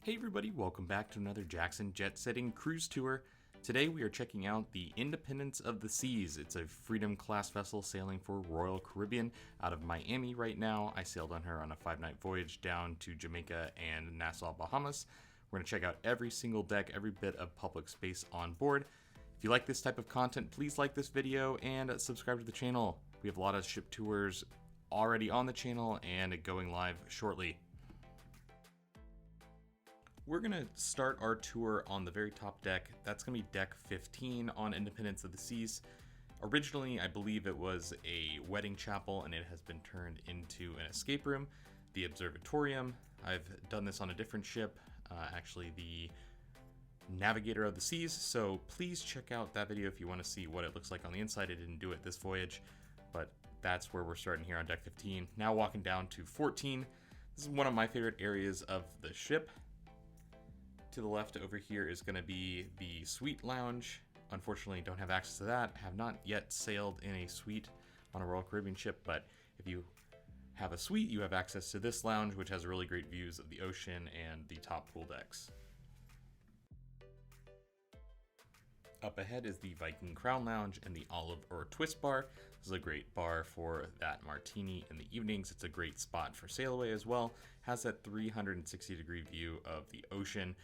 Hey everybody, welcome back to another Jackson Jet Setting cruise tour. Today we are checking out the Independence of the Seas. It's a Freedom class vessel sailing for Royal Caribbean out of Miami right now. I sailed on her on a 5-night voyage down to Jamaica and Nassau, Bahamas. We're going to check out every single deck, every bit of public space on board. If you like this type of content, please like this video and subscribe to the channel. We have a lot of ship tours already on the channel and going live shortly. We're going to start our tour on the very top deck. That's going to be deck 15 on Independence of the Seas. Originally, I believe it was a wedding chapel and it has been turned into an escape room, the observatorium. I've done this on a different ship, actually the Navigator of the Seas, so please check out that video if you want to see what it looks like on the inside. I didn't do it this voyage, but that's where we're starting here on deck 15. Now walking down to 14. This is one of my favorite areas of the ship. To the left over here is going to be the suite lounge. Unfortunately, don't have access to that. Have not yet sailed in a suite on a Royal Caribbean ship, but if you have a suite, you have access to this lounge, which has really great views of the ocean and the top pool decks. Up ahead is the Viking Crown Lounge and the Olive or Twist Bar. This is a great bar for that martini in the evenings. It's a great spot for sail away as well. Has that 360-degree view of the ocean.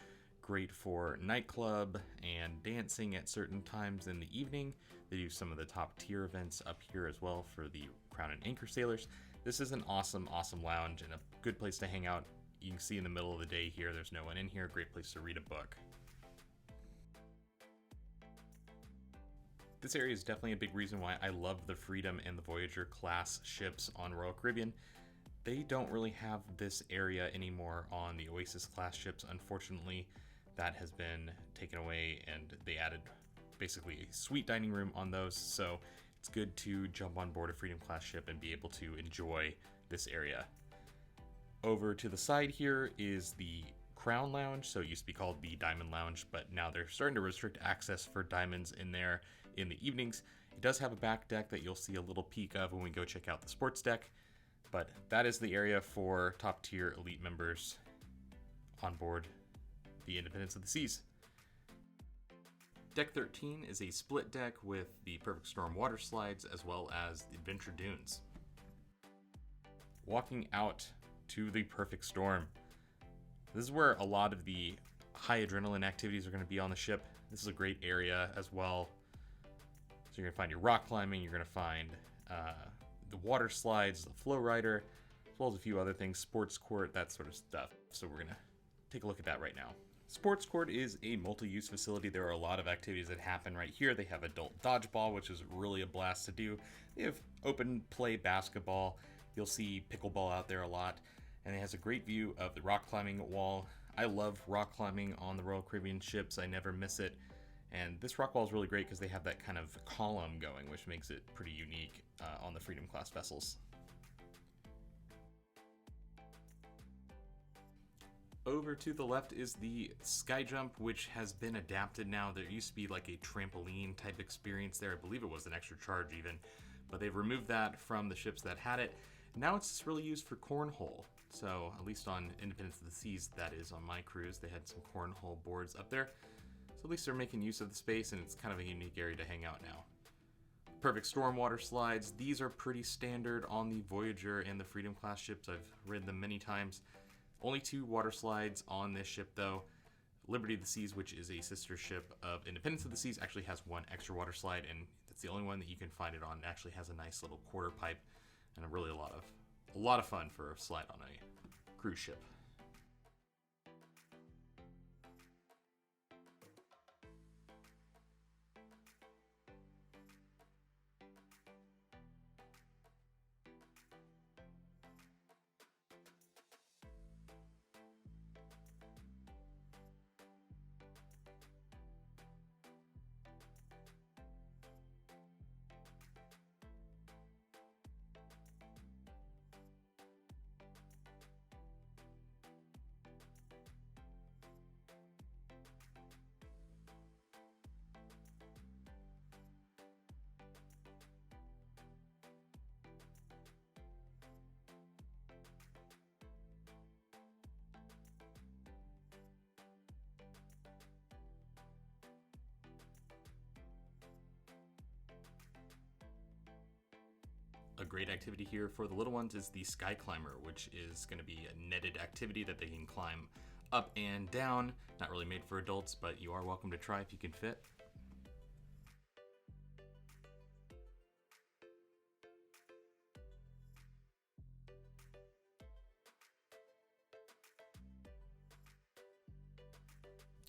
Great for nightclub and dancing at certain times in the evening. They do some of the top tier events up here as well for the Crown and Anchor sailors. This is an awesome lounge and a good place to hang out. You can see in the middle of the day here, there's no one in here. Great place to read a book. This area is definitely a big reason why I love the Freedom and the Voyager class ships on Royal Caribbean. They don't really have this area anymore on the Oasis class ships, unfortunately. That has been taken away and they added basically a suite dining room on those, so it's good to jump on board a Freedom class ship and be able to enjoy this area. Over to the side here is the Crown Lounge, so it used to be called the Diamond Lounge, but now they're starting to restrict access for diamonds in there in the evenings. It does have a back deck that you'll see a little peek of when we go check out the sports deck, but that is the area for top tier elite members on board the Independence of the Seas. Deck 13 is a split deck with the Perfect Storm water slides as well as the Adventure Dunes. Walking out to the Perfect Storm. This is where a lot of the high adrenaline activities are going to be on the ship. This is a great area as well. So you're going to find your rock climbing, you're going to find the water slides, the Flowrider, as well as a few other things, sports court, that sort of stuff. So we're going to take a look at that right now. Sports court is a multi-use facility. There are a lot of activities that happen right here. They have adult dodgeball, which is really a blast to do. They have open play basketball. You'll see pickleball out there a lot. And it has a great view of the rock climbing wall. I love rock climbing on the Royal Caribbean ships. I never miss it. And this rock wall is really great because they have that kind of column going, which makes it pretty unique on the Freedom class vessels. Over to the left is the Sky Jump, which has been adapted now. There used to be like a trampoline type experience there. I believe it was an extra charge even, but they've removed that from the ships that had it. Now it's just really used for cornhole. So at least on Independence of the Seas, that is on my cruise, they had some cornhole boards up there. So at least they're making use of the space and it's kind of a unique area to hang out now. Perfect Storm water slides. These are pretty standard on the Voyager and the Freedom class ships. I've ridden them many times. Only 2 water slides on this ship though. Liberty of the Seas, which is a sister ship of Independence of the Seas, actually has 1 extra water slide, and that's the only one that you can find it on. It actually has a nice little quarter pipe and really a lot of fun for a slide on a cruise ship. A great activity here for the little ones is the Sky Climber, which is going to be a netted activity that they can climb up and down. Not really made for adults, but you are welcome to try if you can fit.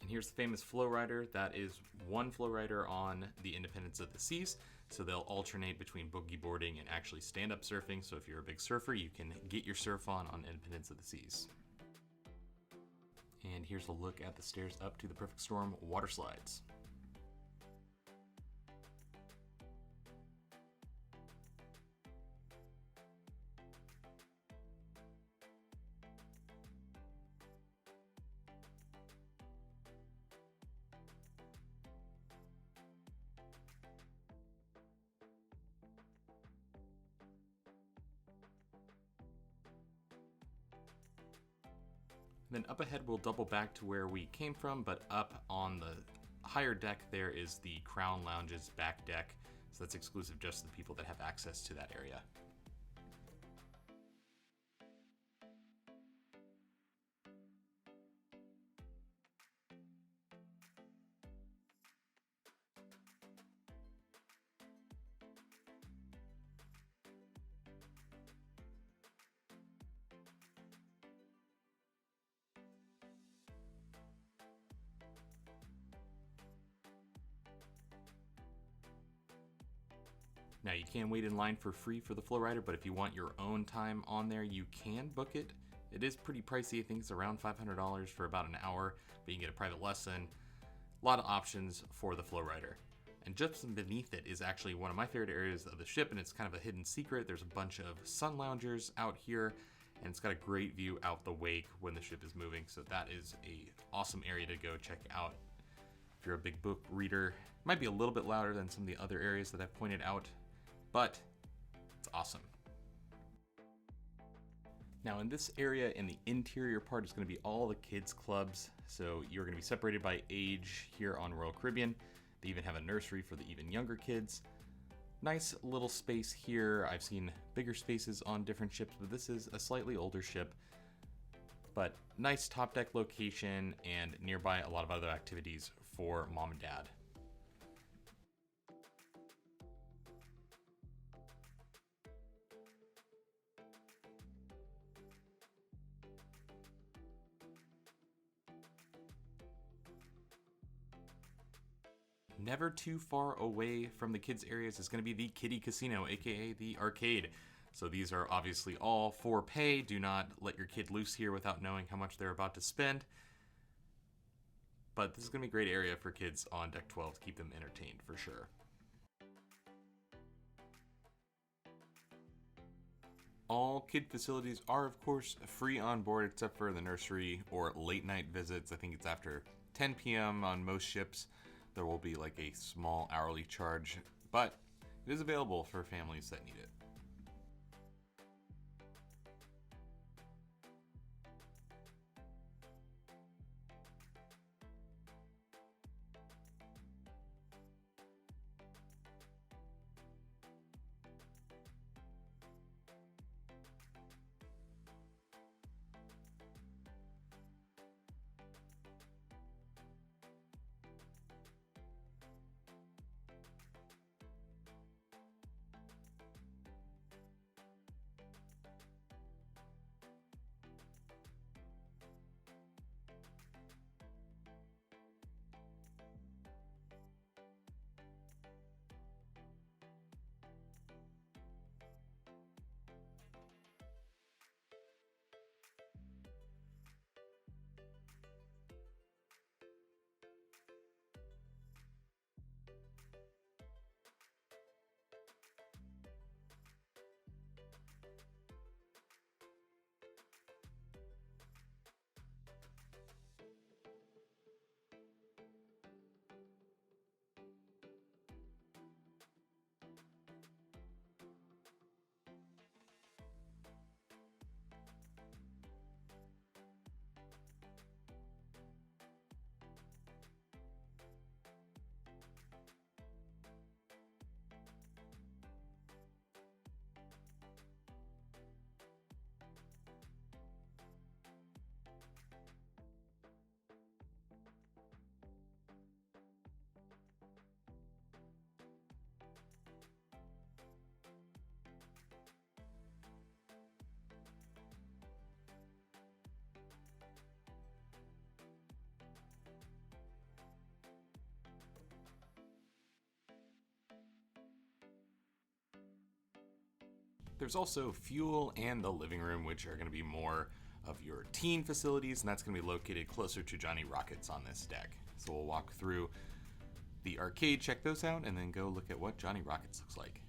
And here's the famous Flowrider. That is one Flowrider on the Independence of the Seas. So they'll alternate between boogie boarding and actually stand-up surfing. So if you're a big surfer, you can get your surf on Independence of the Seas. And here's a look at the stairs up to the Perfect Storm water slides. Then up ahead, we'll double back to where we came from, but up on the higher deck, there is the Crown Lounge's back deck. So that's exclusive just to the people that have access to that area. Now you can wait in line for free for the Flowrider, but if you want your own time on there, you can book it. It is pretty pricey. I think it's around $500 for about an hour, but you can get a private lesson. A lot of options for the Flowrider. And just beneath it is actually one of my favorite areas of the ship, and it's kind of a hidden secret. There's a bunch of sun loungers out here, and it's got a great view out the wake when the ship is moving. So that is a awesome area to go check out. If you're a big book reader, it might be a little bit louder than some of the other areas that I've pointed out, but it's awesome. Now in this area, in the interior part, is going to be all the kids clubs. So you're going to be separated by age here on Royal Caribbean. They even have a nursery for the even younger kids. Nice little space here. I've seen bigger spaces on different ships, but this is a slightly older ship. But nice top deck location, and nearby a lot of other activities for mom and dad. Never too far away from the kids areas is going to be the Kiddie Casino, aka the arcade. So these are obviously all for pay. Do not let your kid loose here without knowing how much they're about to spend. But this is going to be a great area for kids on Deck 12 to keep them entertained for sure. All kid facilities are, of course, free on board except for the nursery or late night visits. I think it's after 10 p.m. on most ships. There will be like a small hourly charge, but it is available for families that need it. There's also fuel and the living room, which are going to be more of your teen facilities, and that's going to be located closer to Johnny Rockets on this deck. So we'll walk through the arcade, check those out, and then go look at what Johnny Rockets looks like.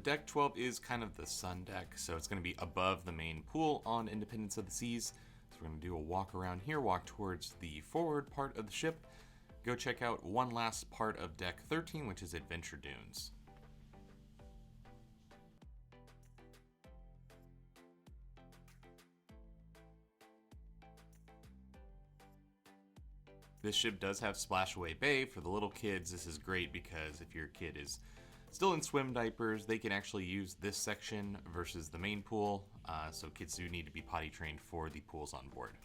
Deck 12 is kind of the sun deck, so it's going to be above the main pool on Independence of the Seas. So we're going to do a walk around here, walk towards the forward part of the ship, go check out one last part of Deck 13, which is Adventure Dunes. This ship does have Splashaway Bay. For the little kids, this is great because if your kid is still in swim diapers, they can actually use this section versus the main pool, so kids do need to be potty trained for the pools on board.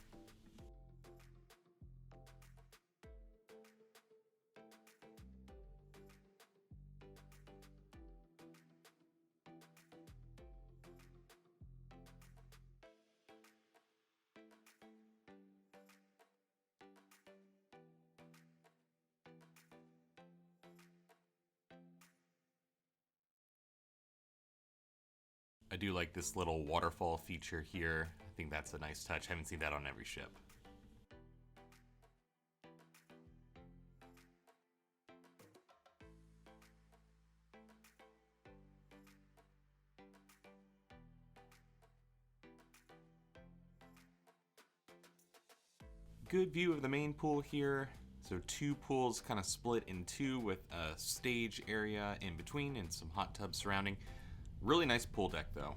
I do like this little waterfall feature here. I think that's a nice touch. I haven't seen that on every ship. Good view of the main pool here. So two pools kind of split in two with a stage area in between and some hot tubs surrounding. Really nice pool deck though.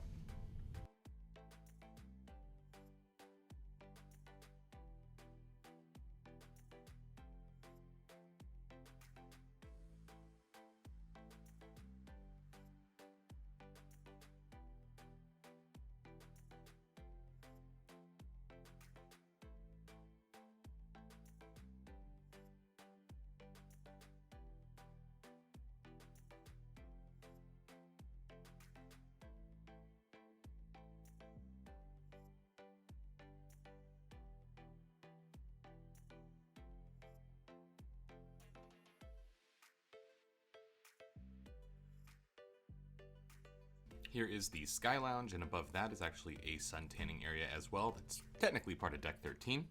Here is the Sky Lounge, and above that is actually a sun tanning area as well. That's technically part of Deck 13.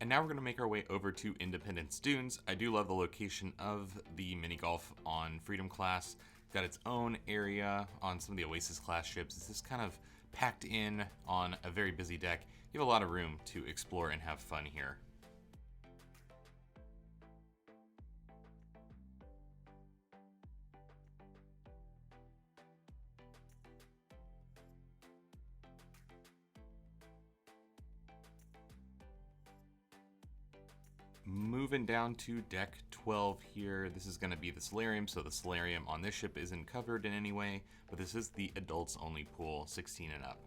And now we're going to make our way over to Independence Dunes. I do love the location of the mini golf on Freedom class. It's got its own area on some of the Oasis class ships. It's just kind of packed in on a very busy deck. You have a lot of room to explore and have fun here. Moving down to deck 12 here, this is going to be the solarium. So the solarium on this ship isn't covered in any way, but this is the adults only pool, 16 and up.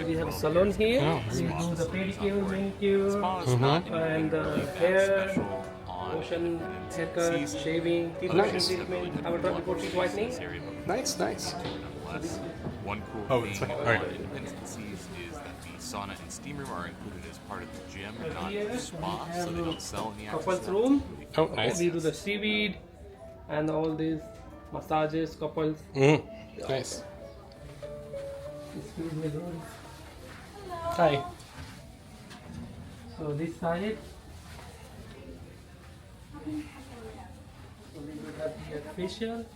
We have a salon here. Oh, We do the pedicure, manicure, and hair, motion, haircut, shaving, teeth brushing treatment, before teeth whitening. Nice. One cool thing about Independence of the Seas is that the sauna and steam room are included as part of the gym, not the spa, so they don't sell in the access. Couples room. Oh, nice. We do the seaweed and all these massages, couples. Nice. Excuse me, girl. Hi. So this side. So we do the facial.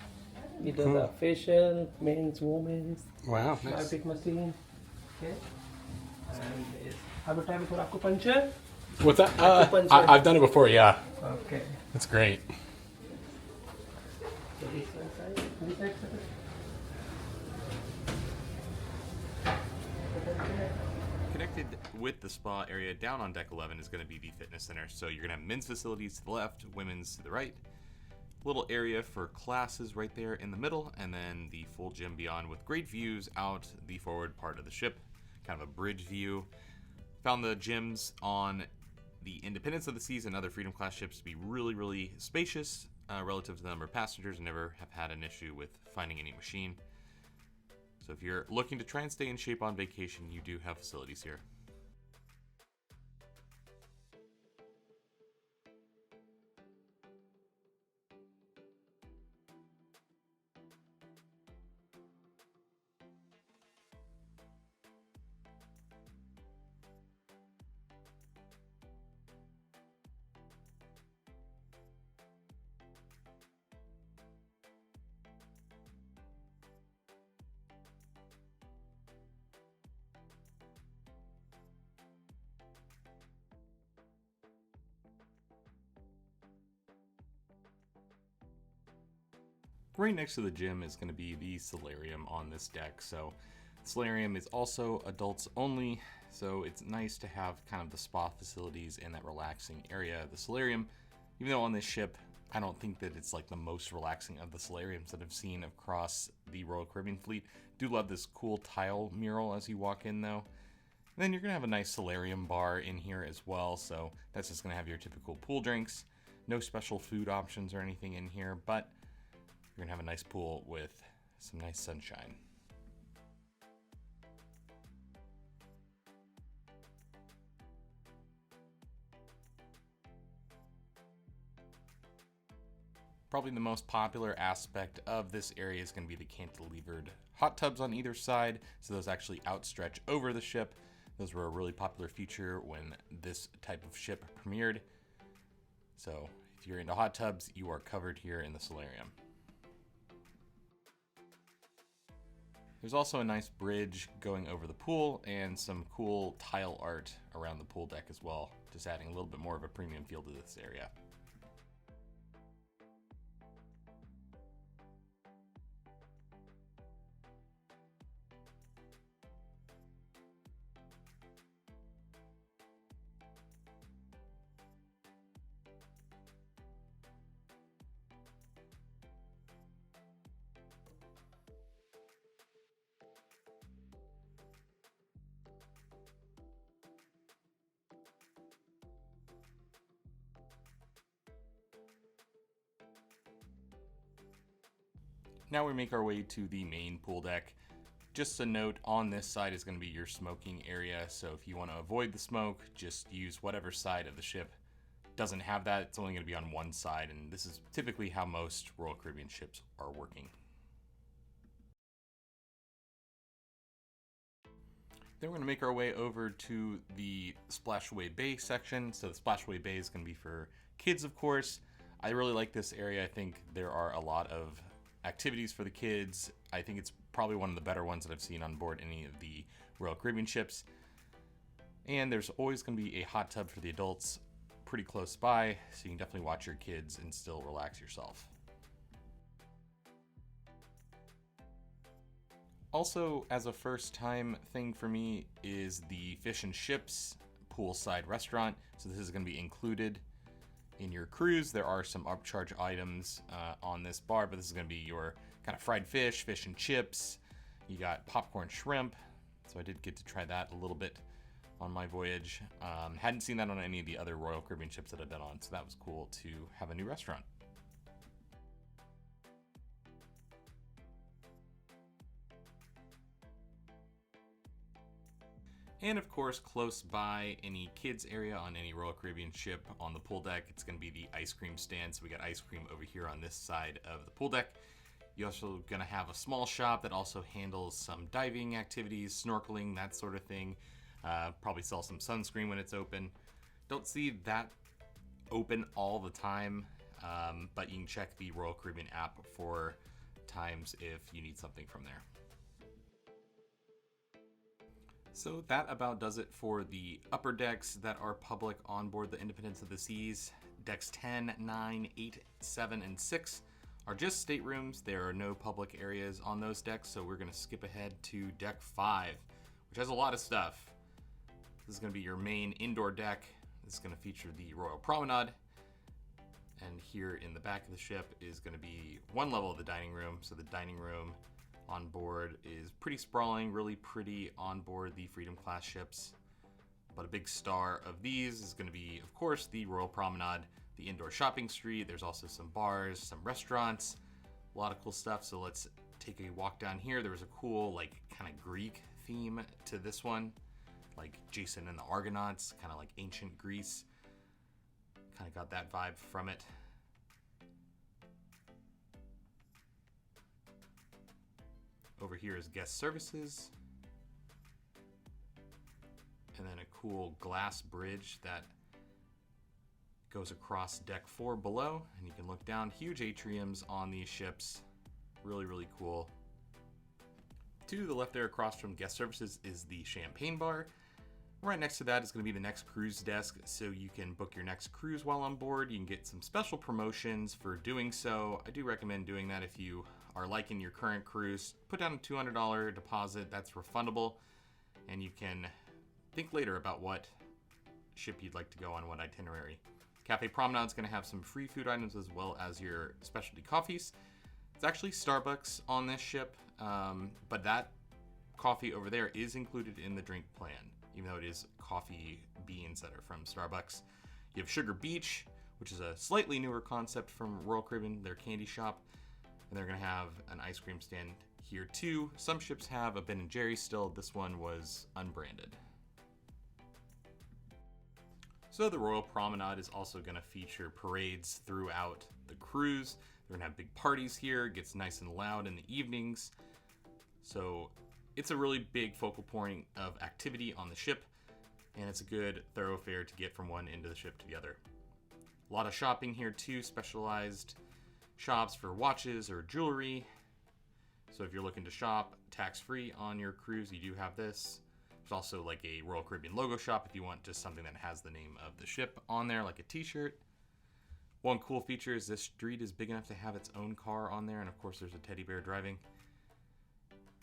We do the facial, men's, women's. Wow, nice. Epic machine. Okay. And this. Have you tried before acupuncture? What's that? Acupuncture. I've done it before, yeah. Okay. That's great. So this one side. This side. Connected with the spa area down on deck 11 is going to be the fitness center. So you're going to have men's facilities to the left, women's to the right. Little area for classes right there in the middle, and then the full gym beyond with great views out the forward part of the ship, kind of a bridge view. Found the gyms on the Independence of the Seas and other Freedom class ships to be really spacious relative to the number of passengers. Never have had an issue with finding any machine. So if you're looking to try and stay in shape on vacation, you do have facilities here. Right next to the gym is going to be the solarium on this deck. So the solarium is also adults only, so it's nice to have kind of the spa facilities in that relaxing area. The solarium, even though on this ship, I don't think that it's like the most relaxing of the solariums that I've seen across the Royal Caribbean fleet. Do love this cool tile mural as you walk in though. And then you're going to have a nice solarium bar in here as well, so that's just going to have your typical pool drinks. No special food options or anything in here, but you're gonna have a nice pool with some nice sunshine. Probably the most popular aspect of this area is going to be the cantilevered hot tubs on either side. So those actually outstretch over the ship. Those were a really popular feature when this type of ship premiered. So if you're into hot tubs, you are covered here in the solarium. There's also a nice bridge going over the pool and some cool tile art around the pool deck as well, just adding a little bit more of a premium feel to this area. Now we make our way to the main pool deck. Just a note, on this side is going to be your smoking area, so if you want to avoid the smoke, just use whatever side of the ship doesn't have that. It's only going to be on one side, and this is typically how most Royal Caribbean ships are working. Then we're going to make our way over to the Splashaway Bay section. So the Splashaway Bay is going to be for kids, of course. I really like this area. I think there are a lot of activities for the kids. I think it's probably one of the better ones that I've seen on board any of the Royal Caribbean ships. And there's always going to be a hot tub for the adults pretty close by, so you can definitely watch your kids and still relax yourself. Also, as a first time thing for me is the Fish and Chips poolside restaurant. So this is going to be included in your cruise. There are some upcharge items on this bar, but this is going to be your kind of fried fish, fish and chips. You got popcorn shrimp. So I did get to try that a little bit on my voyage. Hadn't seen that on any of the other Royal Caribbean ships that I've been on, so that was cool to have a new restaurant. And of course, close by any kids area on any Royal Caribbean ship on the pool deck, it's going to be the ice cream stand. So we got ice cream over here on this side of the pool deck. You're also going to have a small shop that also handles some diving activities, snorkeling, that sort of thing. Probably sell some sunscreen when it's open. Don't see that open all the time, but you can check the Royal Caribbean app for times if you need something from there. So that about does it for the upper decks that are public on board the Independence of the Seas. Decks 10, 9, 8, 7, and 6 are just staterooms. There are no public areas on those decks, so we're going to skip ahead to deck 5, which has a lot of stuff. This is going to be your main indoor deck. This is going to feature the Royal Promenade. And here in the back of the ship is going to be one level of the dining room. So the dining room on board is pretty sprawling, really pretty on board the Freedom class ships. But a big star of these is going to be, of course, the Royal Promenade, the indoor shopping street. There's also some bars, some restaurants, a lot of cool stuff. So let's take a walk down here. There was a cool, like, kind of Greek theme to this one, like Jason and the Argonauts, kind of like ancient Greece. Kind of got that vibe from it. Over here is guest services. And then a cool glass bridge that goes across deck 4 below. And you can look down. Huge atriums on these ships. Really, really cool. To the left there across from guest services is the champagne bar. Right next to that is going to be the next cruise desk, so you can book your next cruise while on board. You can get some special promotions for doing so. I do recommend doing that if you are liking your current cruise. Put down a $200 deposit, that's refundable, and you can think later about what ship you'd like to go on, what itinerary. Cafe Promenade is going to have some free food items as well as your specialty coffees. It's actually Starbucks on this ship, but that coffee over there is included in the drink plan, even though it is coffee beans that are from Starbucks. You have Sugar Beach, which is a slightly newer concept from Royal Caribbean, their candy shop. And they're going to have an ice cream stand here too. Some ships have a Ben & Jerry's still. This one was unbranded. So the Royal Promenade is also going to feature parades throughout the cruise. They're going to have big parties here. It gets nice and loud in the evenings. So it's a really big focal point of activity on the ship, and it's a good thoroughfare to get from one end of the ship to the other. A lot of shopping here too, specialized shops for watches or jewelry. So if you're looking to shop tax-free on your cruise, you do have this. There's also like a Royal Caribbean logo shop if you want just something that has the name of the ship on there, like a t-shirt. One cool feature is this street is big enough to have its own car on there, and of course there's a teddy bear driving.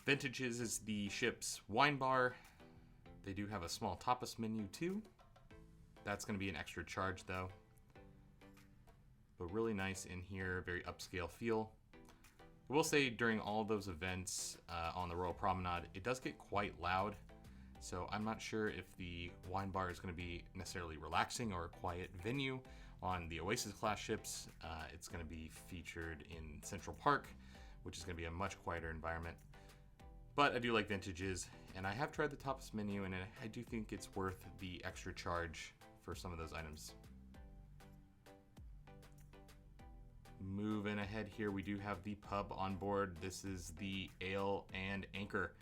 Vintages is the ship's wine bar. They do have a small tapas menu too. That's going to be an extra charge though. But really nice in here, very upscale feel. I will say during all those events on the Royal Promenade, it does get quite loud. So I'm not sure if the wine bar is going to be necessarily relaxing or a quiet venue. On the Oasis class ships, it's going to be featured in Central Park, which is going to be a much quieter environment. But I do like Vintages, and I have tried the tapas menu, and I do think it's worth the extra charge for some of those items. Moving ahead here, we do have the pub on board. This is the Ale and Anchor.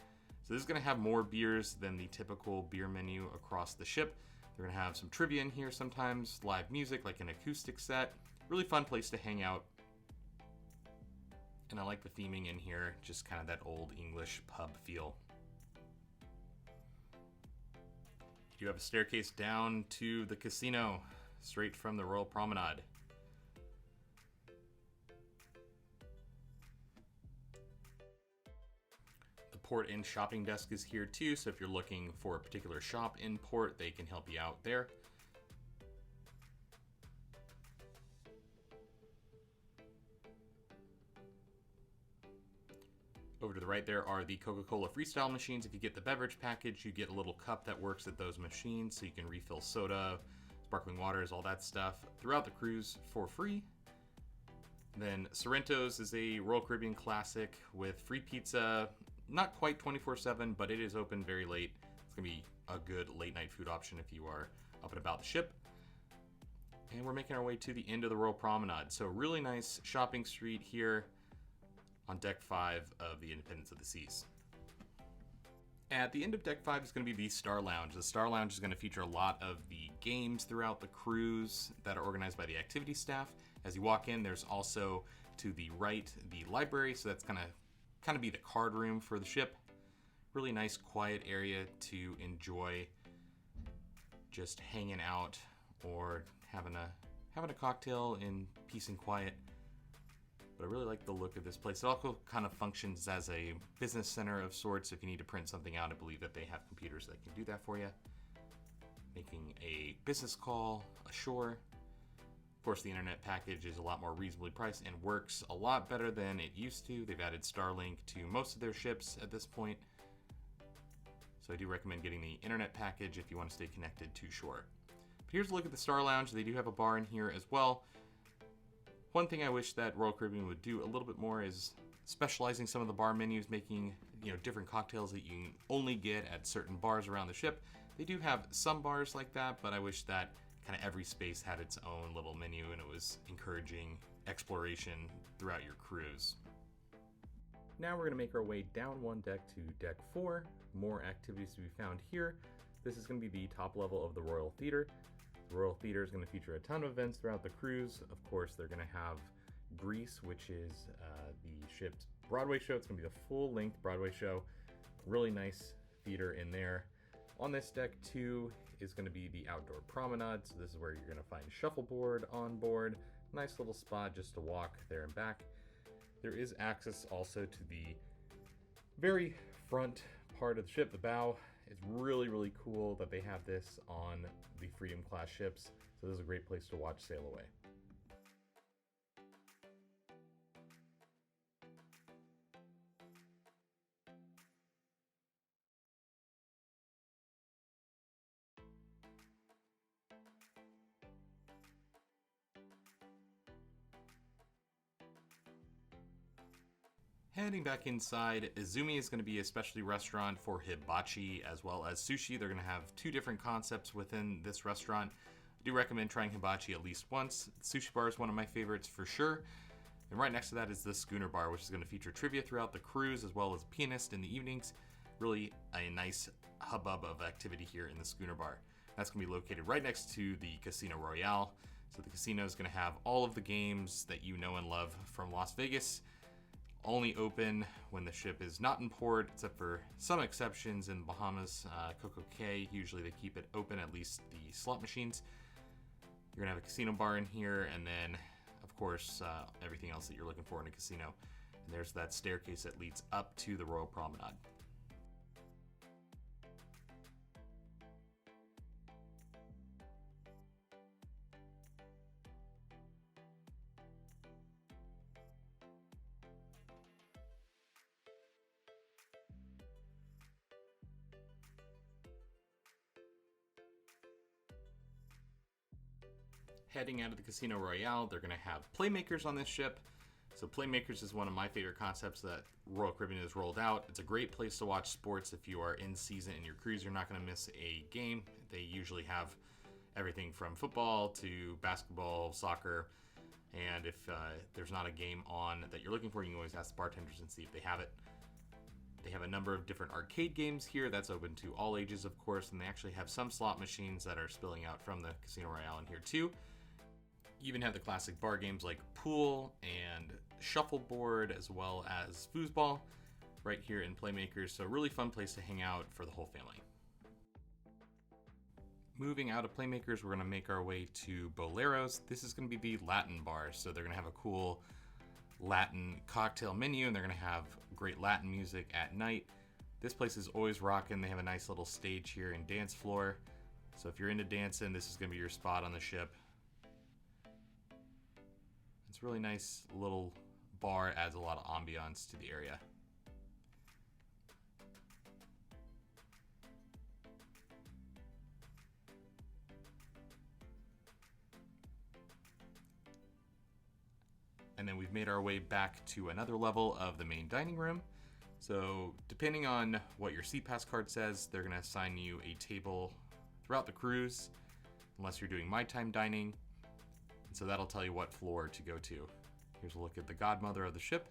So this is going to have more beers than the typical beer menu across the ship. They're going to have some trivia in here sometimes, live music like an acoustic set. Really fun place to hang out. And I like the theming in here, just kind of that old English pub feel. You have a staircase down to the casino, straight from the Royal Promenade. The port and shopping desk is here too, so if you're looking for a particular shop in port, they can help you out there. Over to the right there are the Coca-Cola Freestyle machines. If you get the beverage package, you get a little cup that works at those machines, so you can refill soda, sparkling waters, all that stuff throughout the cruise for free. Then Sorrento's is a Royal Caribbean classic with free pizza, not quite 24/7, but it is open very late. It's gonna be a good late night food option if you are up and about the ship. And we're making our way to the end of the Royal Promenade. So really nice shopping street here on Deck 5 of the Independence of the Seas. At the end of Deck 5 is going to be the Star Lounge. The Star Lounge is going to feature a lot of the games throughout the cruise that are organized by the activity staff. As you walk in, there's also to the right the library, so that's going to kind of be the card room for the ship. Really nice quiet area to enjoy just hanging out or having a cocktail in peace and quiet. But I really like the look of this place. It also kind of functions as a business center of sorts. If you need to print something out, I believe that they have computers that can do that for you. Making a business call ashore. Of course, the internet package is a lot more reasonably priced and works a lot better than it used to. They've added Starlink to most of their ships at this point. So I do recommend getting the internet package if you want to stay connected to shore. But here's a look at the Star Lounge. They do have a bar in here as well. One thing I wish that Royal Caribbean would do a little bit more is specializing some of the bar menus, making different cocktails that you can only get at certain bars around the ship. They do have some bars like that, but I wish that kind of every space had its own little menu and it was encouraging exploration throughout your cruise. Now we're going to make our way down one deck to Deck 4. More activities to be found here. This is going to be the top level of the Royal Theater. The Royal Theater is going to feature a ton of events throughout the cruise. Of course, they're going to have Grease, which is the ship's Broadway show. It's going to be the full-length Broadway show. Really nice theater in there. On this deck, too, is going to be the outdoor promenade. So this is where you're going to find shuffleboard on board. Nice little spot just to walk there and back. There is access also to the very front part of the ship, the bow. It's really, really cool that they have this on the Freedom class ships. So this is a great place to watch sail away. Heading back inside, Izumi is going to be a specialty restaurant for hibachi as well as sushi. They're going to have two different concepts within this restaurant. I do recommend trying hibachi at least once. The sushi bar is one of my favorites for sure. And right next to that is the Schooner Bar, which is going to feature trivia throughout the cruise as well as a pianist in the evenings. Really a nice hubbub of activity here in the Schooner Bar. That's going to be located right next to the Casino Royale. So the casino is going to have all of the games that you know and love from Las Vegas. Only open when the ship is not in port, except for some exceptions in Bahamas. Coco Cay, usually they keep it open, at least the slot machines. You're gonna have a casino bar in here, and then, of course, everything else that you're looking for in a casino. And there's that staircase that leads up to the Royal Promenade. Heading out of the Casino Royale, they're going to have Playmakers on this ship. So Playmakers is one of my favorite concepts that Royal Caribbean has rolled out. It's a great place to watch sports if you are in season in your cruise. You're not going to miss a game. They usually have everything from football to basketball, soccer, And if there's not a game on that you're looking for, you can always ask the bartenders and see if they have it. They have a number of different arcade games here. That's open to all ages, of course, and they actually have some slot machines that are spilling out from the Casino Royale in here too. You even have the classic bar games like pool and shuffleboard, as well as foosball right here in Playmakers. So a really fun place to hang out for the whole family. Moving out of Playmakers, we're going to make our way to Boleros. This is going to be the Latin bar. So they're going to have a cool Latin cocktail menu, and they're going to have great Latin music at night. This place is always rocking. They have a nice little stage here and dance floor. So if you're into dancing, this is going to be your spot on the ship. It's a really nice little bar, adds a lot of ambiance to the area. And then we've made our way back to another level of the main dining room. So depending on what your seat pass card says, they're gonna assign you a table throughout the cruise, unless you're doing my time dining. And so that'll tell you what floor to go to. Here's a look at the godmother of the ship.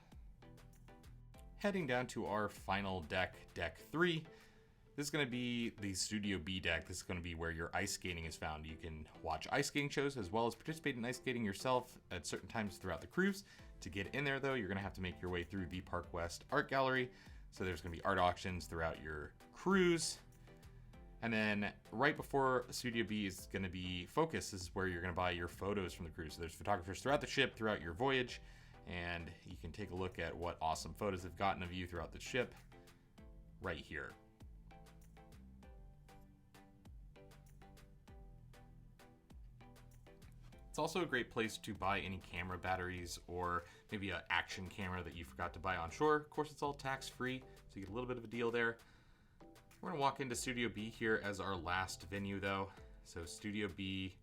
Heading down to our final deck, Deck 3. This is going to be the Studio B deck. This is going to be where your ice skating is found. You can watch ice skating shows as well as participate in ice skating yourself at certain times throughout the cruise. To get in there though, you're going to have to make your way through the Park West Art Gallery. So there's going to be art auctions throughout your cruise. And then right before Studio B is going to be Focus. This is where you're going to buy your photos from the cruise. So there's photographers throughout the ship, throughout your voyage, and you can take a look at what awesome photos they've gotten of you throughout the ship right here. It's also a great place to buy any camera batteries or maybe an action camera that you forgot to buy on shore. Of course, it's all tax-free, so you get a little bit of a deal there. We're gonna walk into Studio B here as our last venue though. So Studio B,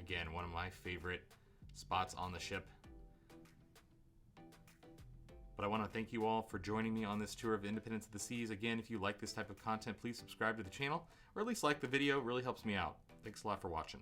again, one of my favorite spots on the ship. But I want to thank you all for joining me on this tour of Independence of the Seas. Again, if you like this type of content, please subscribe to the channel, or at least like the video. It really helps me out. Thanks a lot for watching.